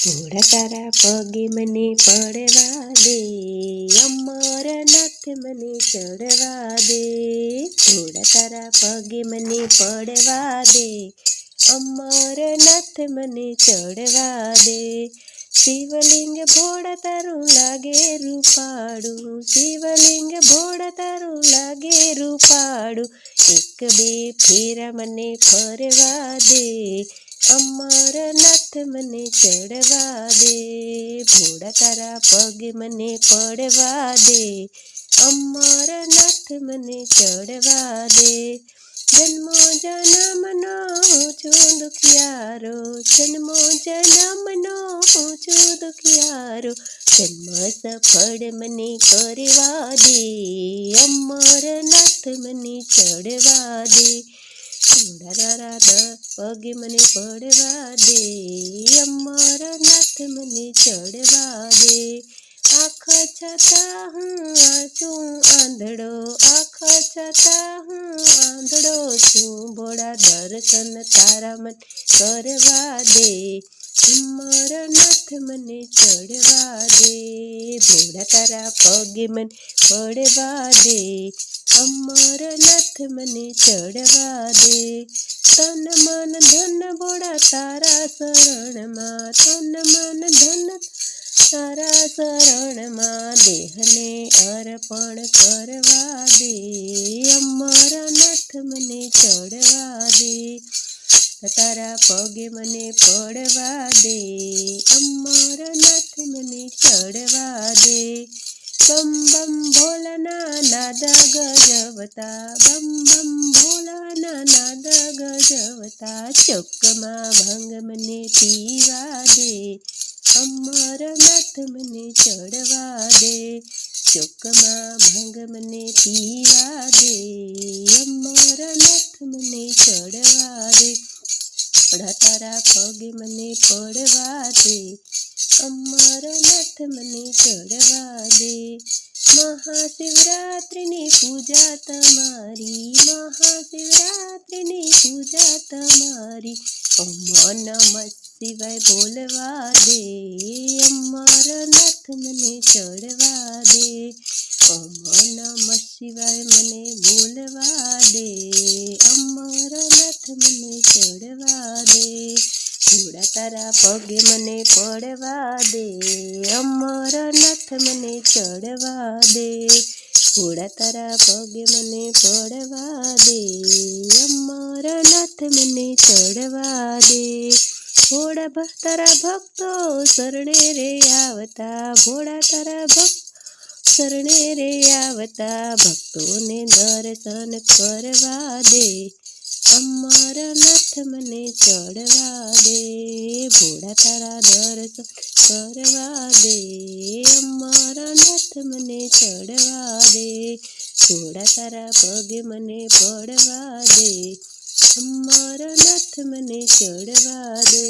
ઘોડા તારા પગે મને પડવા દે, અમરનાથ મને ચડવા દે. ઘોડા તારા પગે મને પડવા દે, અમરનાથ મને ચડવા દે. શિવલિંગ ભોળા તારું લાગે રૂપાળું, શિવલિંગ ભોળા તારું લાગે રૂપાળું. એક બે ફેરા મને ફરવા દે, અમરનાથ મને ચડવા દે. ભોળા તારા પગે મને પડવા દે, અમરનાથ મને ચડવા દે. જન્મો જન્મનો હું છું દુખિયારો, જન્મો જન્મનો હું છું દુખિયારો. જન્મ સફળ મને કરવા દે, અમરનાથ મને ચડવા દે. ઘોડા તારા પગે મને પડવા દે, અમરનાથ મને ચડવા દે. આંખ છતાં હું છું આંધળો, આંખ છતાં હું આંધળો છું. ભોળા દર્શન તારા મને કરવા દે, અમરનાથ મને ચડવા દે. ભોળા તારા પગે મને પડવા દે, અમરનાથ મને ચડવા દે. તન મન ધન ભોળા તારા શરણમાં, તન મન ધન તારા શરણમાં. દેહને અર્પણ કરવા દે, અમરનાથ મને ચડવા દે. તારા પગે મને પડવા દે, અમરનાથ મને ચડવા દે. બમ બમ ભોલાના નાદ ગજવતા, બમ બમ ભોલાના નાદ ગજવતા. ચોકમાં ભાંગ મને પીવા દે, અમરનાથ મને ચડવા દે. ચોકમાં ભાંગ મને પીવા દે, અમરનાથ મને ચડવા દે. ઘોડા તારા પગે મને પડવા દે, અમરનાથ મને ચડવા દે. મહાશિવરાત્રિની પૂજા તમારી, મહાશિવરાત્રિની પૂજા તમારી. ઓમ નમઃ શિવાય બોલવા દે, અમરનાથ મને ચડવા દે. ઓમ નમઃ શિવાય મને બોલવા દે, અમરનાથ મને ચડવા દે. ઘોડા તારા પગે મને પડવા દે, અમરનાથ મને ચડવા દે. ઘોડા તારા પગે મને પડવા દે, અમરનાથ મને ચડવા દે. ભોળા તારા ભક્તો શરણે રે આવતા, ભોળા તારા ભક્તો શરણે રે આવતા. ભક્તોને દર્શન કરવા દે, અમરનાથ મને ચડવા દે. ભોળા તારા દર્શન કરવા દે, અમરનાથ મને ચડવા દે. ઘોડા તારા પગે મને પડવા દે, અમરનાથ મને ચડવા દે.